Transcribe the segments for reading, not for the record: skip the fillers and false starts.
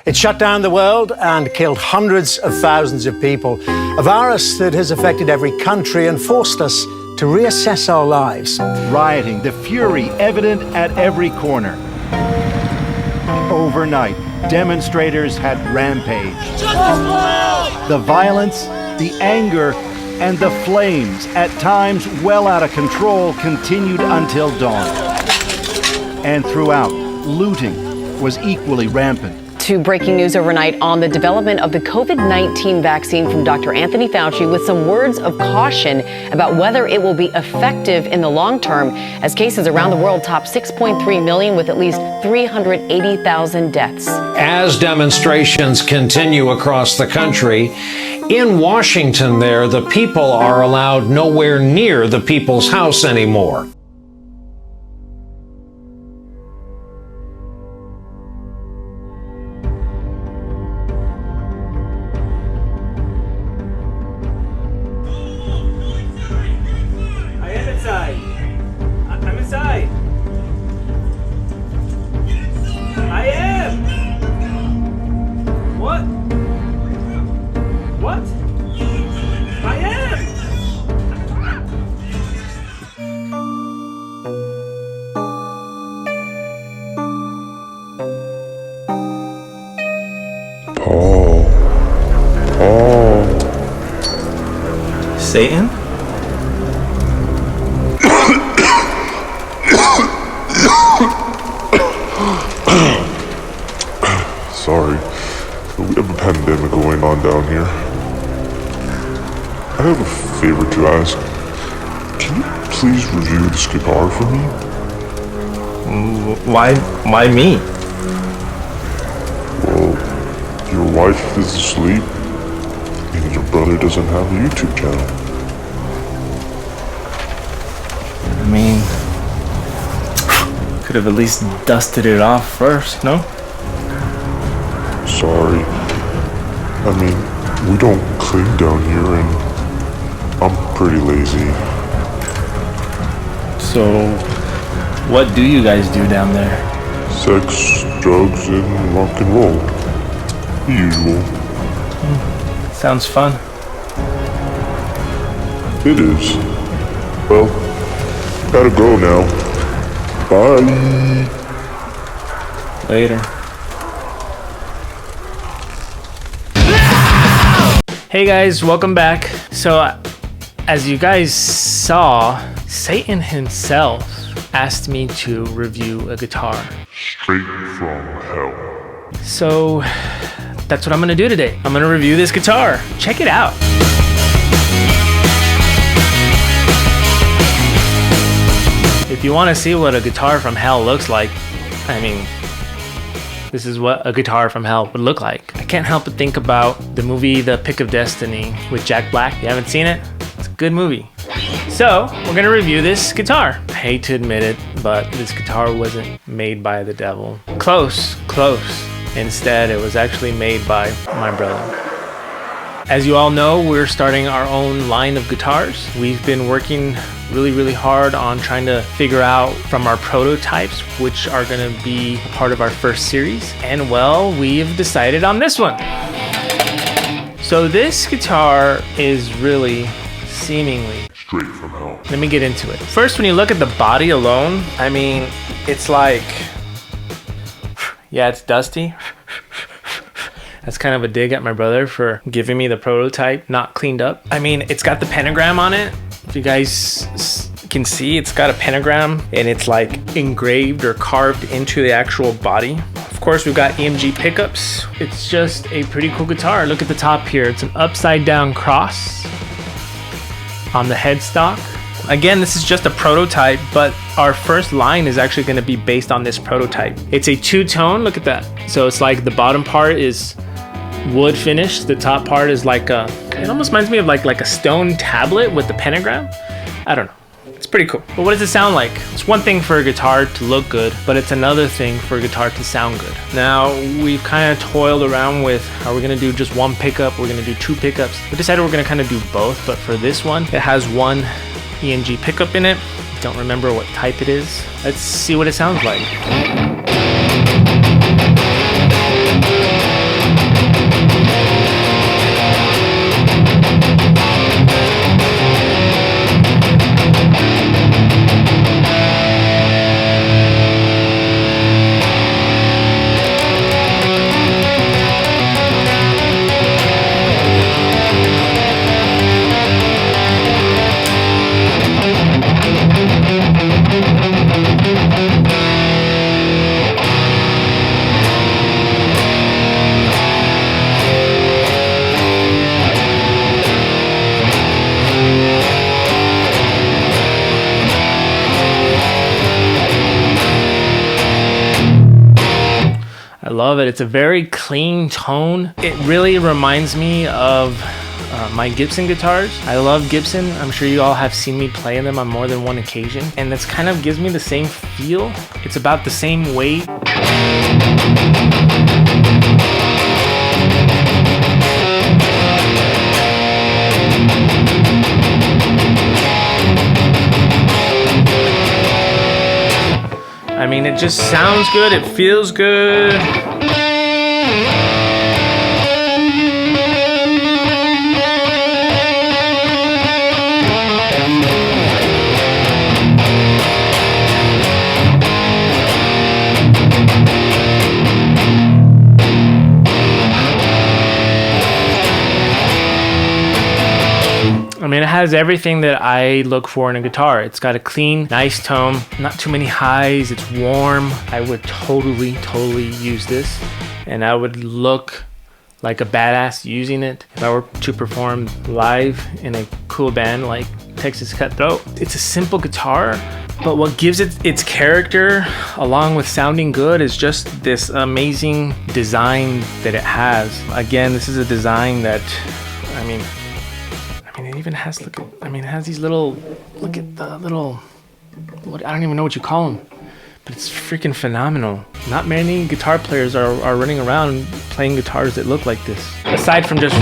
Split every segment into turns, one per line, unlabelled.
It shut down the world and killed hundreds of thousands of people. A virus that has affected every country and forced us to reassess our lives.
Rioting, the fury evident at every corner. Overnight, demonstrators had rampaged. The violence, the anger, and the flames, at times well out of control, continued until dawn. And throughout, looting was equally rampant.
To breaking news overnight on the development of the COVID-19 vaccine from Dr. Anthony Fauci, with some words of caution about whether it will be effective in the long term, as cases around the world top 6.3 million with at least 380,000 deaths.
As demonstrations continue across the country, in Washington there, the people are allowed nowhere near the People's House anymore.
I'm inside. I am. What? What? I am.
Paul.
Satan?
Sorry, but we have a pandemic going on down here. I have a favor to ask. Can you please review this guitar for me?
Why me?
Well, your wife is asleep, and your brother doesn't have a YouTube channel.
I mean, could have at least dusted it off first, no?
Sorry. I mean, we don't clean down here, and I'm pretty lazy.
So, what do you guys do down there?
Sex, drugs, and rock and roll. The usual.
Sounds fun.
It is. Well, gotta go now. Bye.
Later. Hey guys, welcome back. So, as you guys saw, Satan himself asked me to review a guitar.
Straight from hell.
So, that's what I'm gonna do today. I'm gonna review this guitar. Check it out. If you wanna see what a guitar from hell looks like, I mean, this is what a guitar from hell would look like. I can't help but think about the movie The Pick of Destiny with Jack Black. You haven't seen it? It's a good movie. So, we're gonna review this guitar. I hate to admit it, but this guitar wasn't made by the devil. Close. Instead, it was actually made by my brother. As you all know, we're starting our own line of guitars. We've been working really hard on trying to figure out from our prototypes which are going to be part of our first series. And well, we've decided on this one. So this guitar is really seemingly
Straight from hell.
Let me get into it. First, when you look at the body alone, I mean, it's like, yeah, it's dusty. That's kind of a dig at my brother for giving me the prototype, not cleaned up. I mean, it's got the pentagram on it. If you guys can see, it's got a pentagram and it's like engraved or carved into the actual body. Of course, we've got EMG pickups. It's just a pretty cool guitar. Look at the top here. It's an upside down cross on the headstock. Again, this is just a prototype, but our first line is actually going to be based on this prototype. It's a two-tone. Look at that. So it's like the bottom part is wood finish. The top part is like it almost reminds me of like a stone tablet with the pentagram. I don't know. It's pretty cool. But what does it sound like? It's one thing for a guitar to look good, but it's another thing for a guitar to sound good. Now, we've kind of toiled around with, are we gonna do just one pickup? We're gonna do two pickups. We decided we're gonna kind of do both, but for this one, it has one EMG pickup in it. Don't remember what type it is. Let's see what it sounds like. love it. It's a very clean tone. It really reminds me of my Gibson guitars. I love Gibson. I'm sure you all have seen me play them on more than one occasion. And this kind of gives me the same feel. It's about the same weight. I mean, it just sounds good. It feels good. I mean, it has everything that I look for in a guitar. It's got a clean, nice tone, not too many highs, it's warm. I would totally use this, and I would look like a badass using it if I were to perform live in a cool band like Texas Cutthroat. It's a simple guitar, but what gives it its character, along with sounding good, is just this amazing design that it has. Again, this is a design that, I mean, it even has, it has these little, look at the little, I don't even know what you call them, but it's freaking phenomenal. Not many guitar players are running around playing guitars that look like this. Aside from just...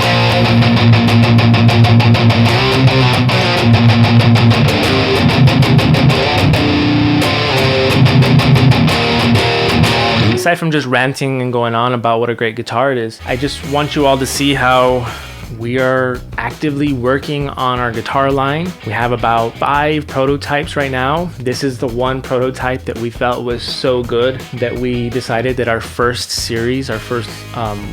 Aside from just ranting and going on about what a great guitar it is, I just want you all to see how we are actively working on our guitar line. We have about 5 prototypes right now. This is the one prototype that we felt was so good that we decided that our first series, our first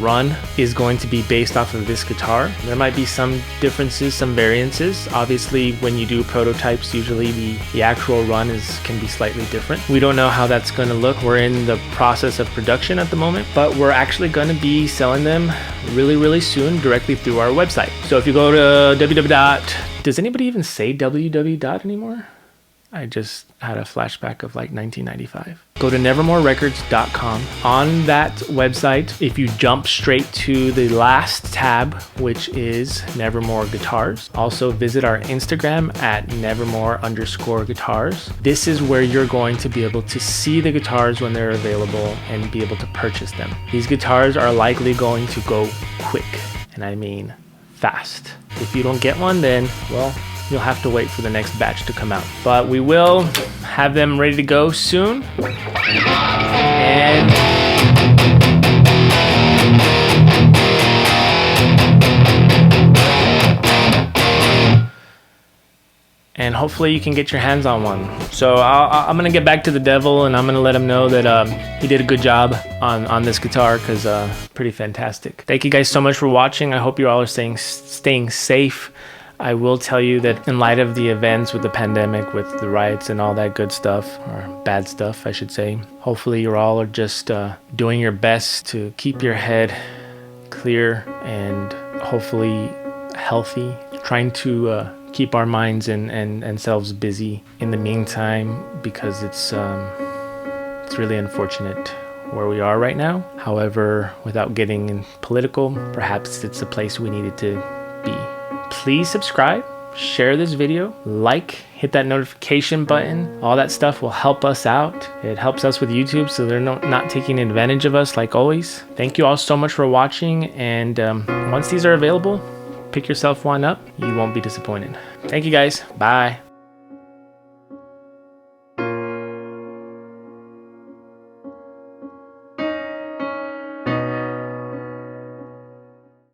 run, is going to be based off of this guitar. There might be some differences, some variances. Obviously, when you do prototypes, usually the actual run can be slightly different. We don't know how that's going to look. We're in the process of production at the moment, but we're actually going to be selling them really soon directly through our website. So if you go to does anybody even say www anymore? I just had a flashback of like 1995. Go to nevermorerecords.com. On that website, if you jump straight to the last tab, which is Nevermore Guitars, also visit our Instagram at nevermore_guitars. This is where you're going to be able to see the guitars when they're available and be able to purchase them. These guitars are likely going to go quick, and I mean fast. If you don't get one, then, well, you'll have to wait for the next batch to come out. But we will have them ready to go soon. And hopefully you can get your hands on one. So I'm gonna get back to the devil, and I'm gonna let him know that he did a good job on this guitar, because pretty fantastic. Thank you guys so much for watching. I hope you all are staying safe. I will tell you that in light of the events with the pandemic, with the riots and all that good stuff, or bad stuff, I should say, hopefully you all are just doing your best to keep your head clear and hopefully healthy, trying to keep our minds and selves busy in the meantime, because it's really unfortunate where we are right now. However, without getting political, perhaps it's a place we needed to be. Please subscribe, share this video, hit that notification button. All that stuff will help us out. It helps us with YouTube, so they're not taking advantage of us like always. Thank you all so much for watching, and once these are available, pick yourself one up. You won't be disappointed. Thank you guys. Bye.